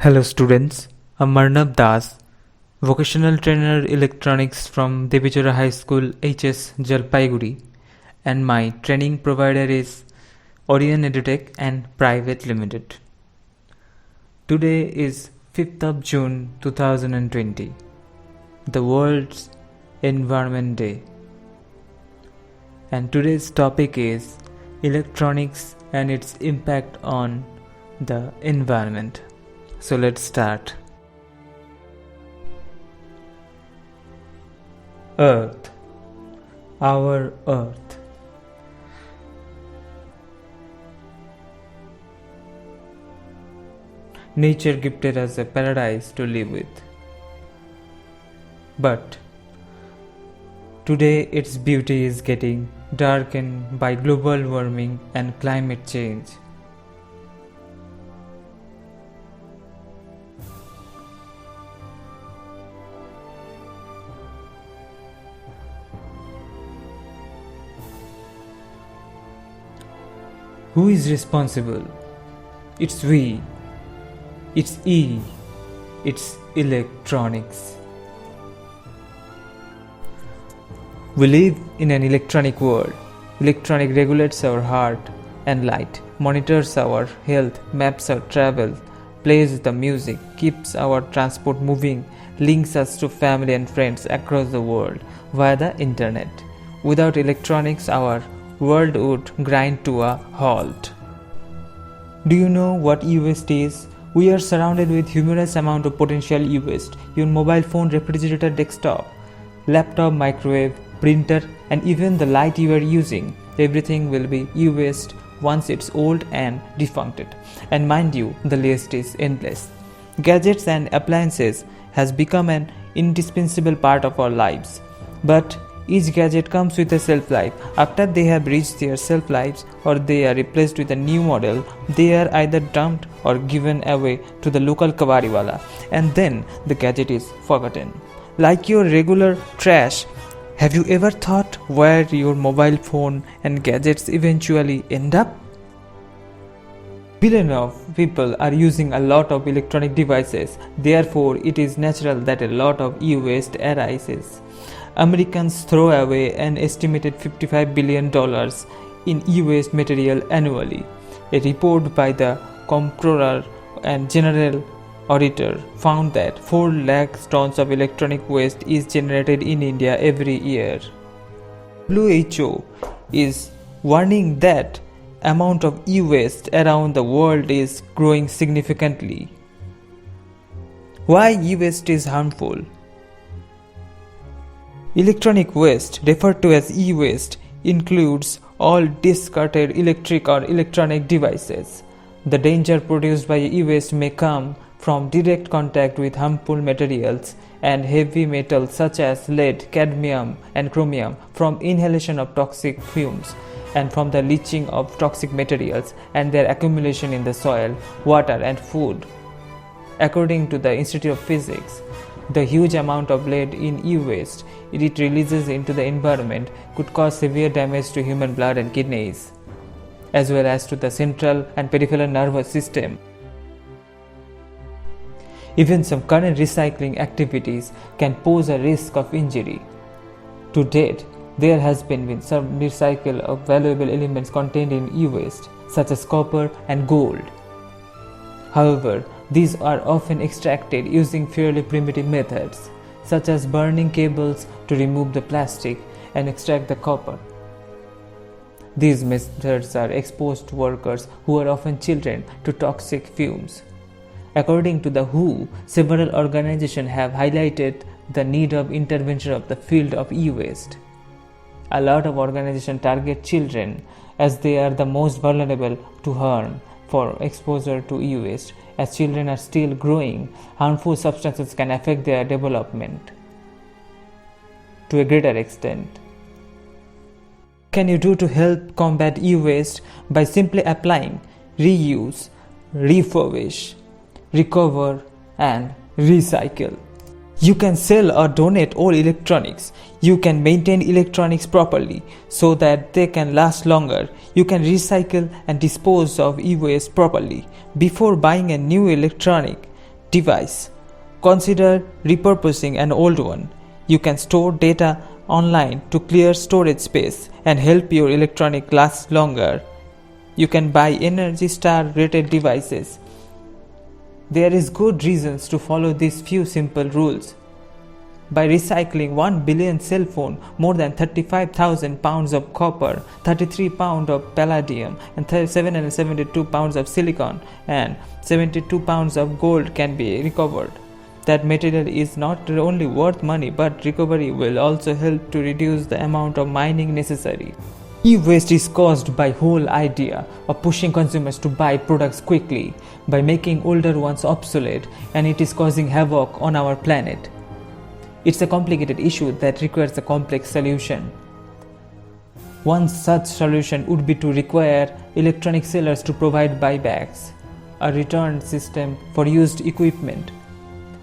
Hello students, I'm Marnab Das, Vocational Trainer Electronics from Devijora High School HS Jalpaiguri, and my training provider is Orion Edutech and Private Limited. Today is 5th of June 2020, the World's Environment Day, and today's topic is electronics and its impact on the environment. So let's start. Earth, our Earth. Nature gifted us a paradise to live with. But today its beauty is getting darkened by global warming and climate change. Who is responsible? It's we. It's It's electronics. We live in an electronic world. Electronic regulates our heart and light, monitors our health, maps our travel, plays the music, keeps our transport moving, links us to family and friends across the world via the internet. Without electronics, our world would grind to a halt. Do you know what e-waste is? We are surrounded with humongous amount of potential e-waste. Your mobile phone, refrigerator, desktop, laptop, microwave, printer, and even the light you are using. Everything will be e-waste once it's old and defuncted. And mind you, the list is endless. Gadgets and appliances has become an indispensable part of our lives. But each gadget comes with a shelf life. After they have reached their shelf lives or they are replaced with a new model, they are either dumped or given away to the local kabadiwala, and then the gadget is forgotten. Like your regular trash, have you ever thought where your mobile phone and gadgets eventually end up? Billions of people are using a lot of electronic devices, therefore it is natural that a lot of e-waste arises. Americans throw away an estimated $55 billion in e-waste material annually. A report by the Comptroller and General Auditor found that 4 lakh tons of electronic waste is generated in India every year. WHO is warning that amount of e-waste around the world is growing significantly. Why e-waste is harmful? Electronic waste, referred to as e-waste, includes all discarded electric or electronic devices. The danger produced by e-waste may come from direct contact with harmful materials and heavy metals such as lead, cadmium, and chromium, from inhalation of toxic fumes, and from the leaching of toxic materials and their accumulation in the soil, water, and food. According to the Institute of Physics, the huge amount of lead in e-waste it releases into the environment could cause severe damage to human blood and kidneys, as well as to the central and peripheral nervous system. Even some current recycling activities can pose a risk of injury. To date, there has been some recycle of valuable elements contained in e-waste, such as copper and gold. However, these are often extracted using fairly primitive methods, such as burning cables to remove the plastic and extract the copper. These methods are exposed to workers who are often children to toxic fumes. According to the WHO, several organizations have highlighted the need of intervention of the field of e-waste. A lot of organizations target children as they are the most vulnerable to harm for exposure to e-waste. As children are still growing, harmful substances can affect their development to a greater extent. What can you do to help combat e-waste? By simply applying reuse, refurbish, recover, and recycle. You can sell or donate old electronics. You can maintain electronics properly so that they can last longer. You can recycle and dispose of e-waste properly. Before buying a new electronic, device. Consider repurposing an old one. You can store data online to clear storage space and help your electronic last longer. You can buy Energy Star rated devices. There is good reasons to follow these few simple rules. By recycling 1 billion cell phone, more than 35,000 pounds of copper, 33 pounds of palladium, and 772 pounds of silicon, and 72 pounds of gold can be recovered. That material is not only worth money, but recovery will also help to reduce the amount of mining necessary. E-waste is caused by whole idea of pushing consumers to buy products quickly by making older ones obsolete, and it is causing havoc on our planet. It's a complicated issue that requires a complex solution. One such solution would be to require electronic sellers to provide buybacks, a return system for used equipment.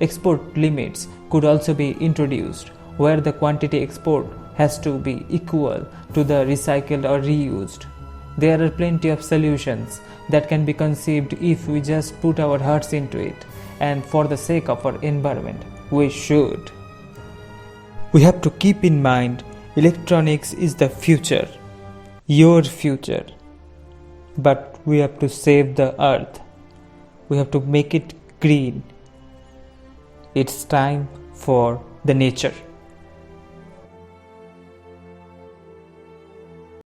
Export limits could also be introduced, where the quantity export has to be equal to the recycled or reused. There are plenty of solutions that can be conceived if we just put our hearts into it, and for the sake of our environment, we should. We have to keep in mind electronics is the future, your future. But we have to save the earth. We have to make it green. It's time for the nature.